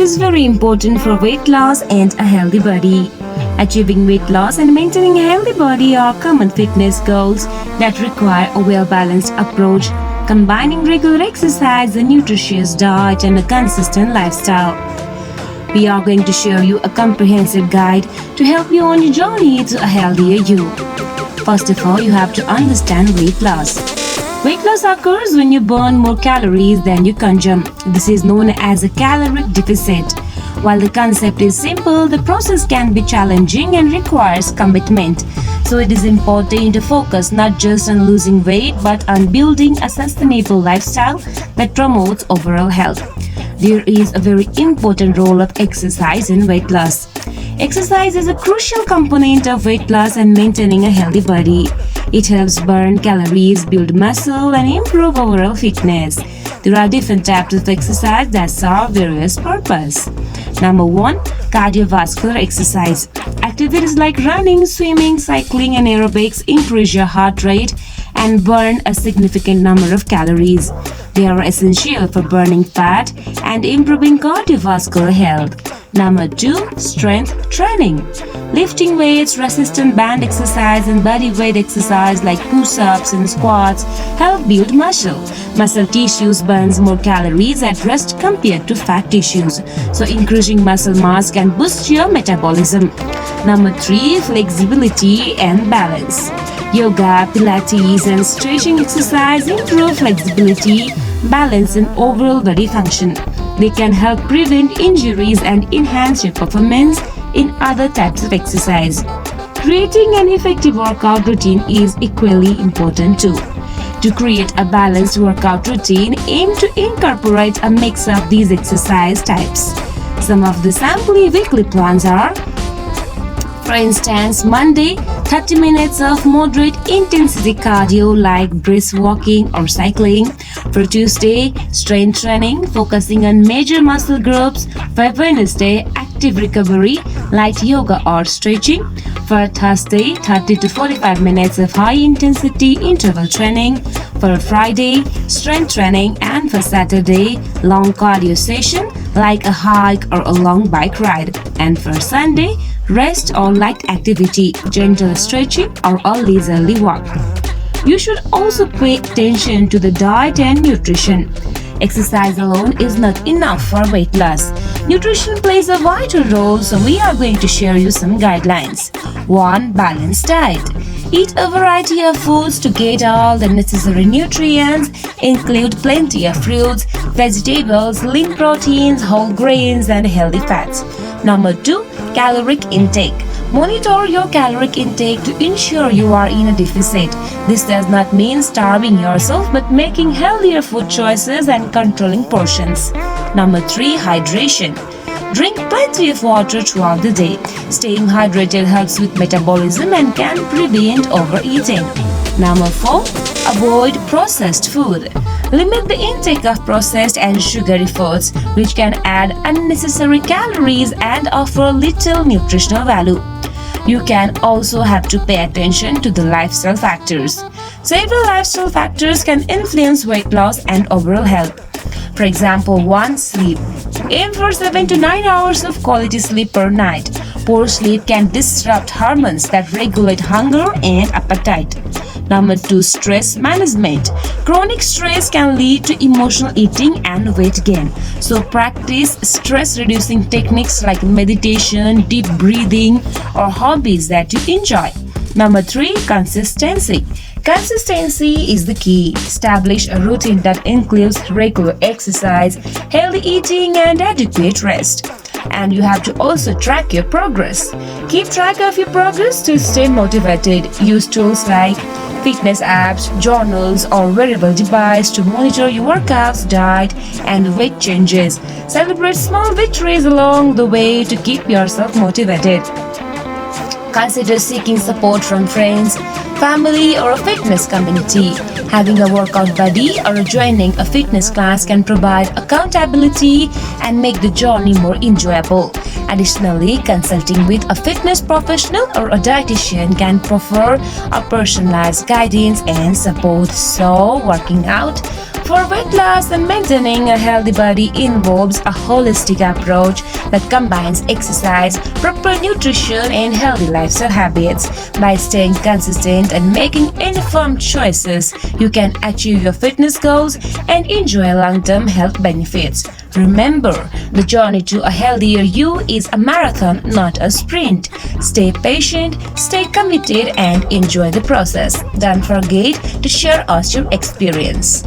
Is very important for weight loss and a healthy body. Achieving weight loss and maintaining a healthy body are common fitness goals that require a well-balanced approach, combining regular exercise, a nutritious diet, and a consistent lifestyle. We are going to show you a comprehensive guide to help you on your journey to a healthier you. First of all, you have to understand weight loss. Weight loss occurs when you burn more calories than you consume. This is known as a caloric deficit. While the concept is simple, the process can be challenging and requires commitment. So it is important to focus not just on losing weight but on building a sustainable lifestyle that promotes overall health. There is a very important role of exercise in weight loss. Exercise is a crucial component of weight loss and maintaining a healthy body. It helps burn calories, build muscle, and improve overall fitness. There are different types of exercise that serve various purposes. Number 1. Cardiovascular exercise. Activities like running, swimming, cycling, and aerobics increase your heart rate and burn a significant number of calories. They are essential for burning fat and improving cardiovascular health. Number 2. Strength training. Lifting weights, resistant band exercise, and body weight exercise like push-ups and squats help build muscle. Muscle tissues burns more calories at rest compared to fat tissues, so increasing muscle mass can boost your metabolism. Number 3. Flexibility and balance. Yoga, Pilates, and stretching exercise improve flexibility, balance, and overall body function. They can help prevent injuries and enhance your performance in other types of exercise. Creating an effective workout routine is equally important too. To create a balanced workout routine, aim to incorporate a mix of these exercise types. Some of the sample weekly plans are: for instance, Monday, 30 minutes of moderate intensity cardio like brisk walking or cycling. For Tuesday, strength training focusing on major muscle groups. For Wednesday, active recovery, light yoga or stretching. For Thursday, 30 to 45 minutes of high intensity interval training. For Friday, strength training, and for Saturday, long cardio session like a hike or a long bike ride. And for Sunday, rest or light activity, gentle stretching, or a leisurely walk. You should also pay attention to the diet and nutrition. Exercise alone is not enough for weight loss. Nutrition plays a vital role, so we are going to share you some guidelines. 1. Balanced diet. Eat a variety of foods to get all the necessary nutrients. Include plenty of fruits, vegetables, lean proteins, whole grains, and healthy fats. Number 2. Caloric intake. Monitor your caloric intake to ensure you are in a deficit. This does not mean starving yourself, but making healthier food choices and controlling portions. Number 3. Hydration. Drink plenty of water throughout the day. Staying hydrated helps with metabolism and can prevent overeating. Number 4. Avoid processed food. Limit the intake of processed and sugary foods, which can add unnecessary calories and offer little nutritional value. You can also have to pay attention to the lifestyle factors. Several lifestyle factors can influence weight loss and overall health. For example, 1. Sleep. Aim for 7 to 9 hours of quality sleep per night. Poor sleep can disrupt hormones that regulate hunger and appetite. Number 2. Stress management. Chronic stress can lead to emotional eating and weight gain. So practice stress-reducing techniques like meditation, deep breathing, or hobbies that you enjoy. Number 3. Consistency. Consistency is the key. Establish a routine that includes regular exercise, healthy eating, and adequate rest. And you have to also track your progress. Keep track of your progress to stay motivated. Use tools like fitness apps, journals, or wearable device to monitor your workouts, diet, and weight changes. Celebrate small victories along the way to keep yourself motivated. Consider seeking support from friends, family, or a fitness community. Having a workout buddy or joining a fitness class can provide accountability and make the journey more enjoyable. Additionally, consulting with a fitness professional or a dietitian can offer a personalized guidance and support. So, working out for weight loss and maintaining a healthy body involves a holistic approach that combines exercise, proper nutrition, and healthy lifestyle habits. By staying consistent and making informed choices, you can achieve your fitness goals and enjoy long-term health benefits. Remember, the journey to a healthier you is a marathon, not a sprint. Stay patient, stay committed, and enjoy the process. Don't forget to share us your experience.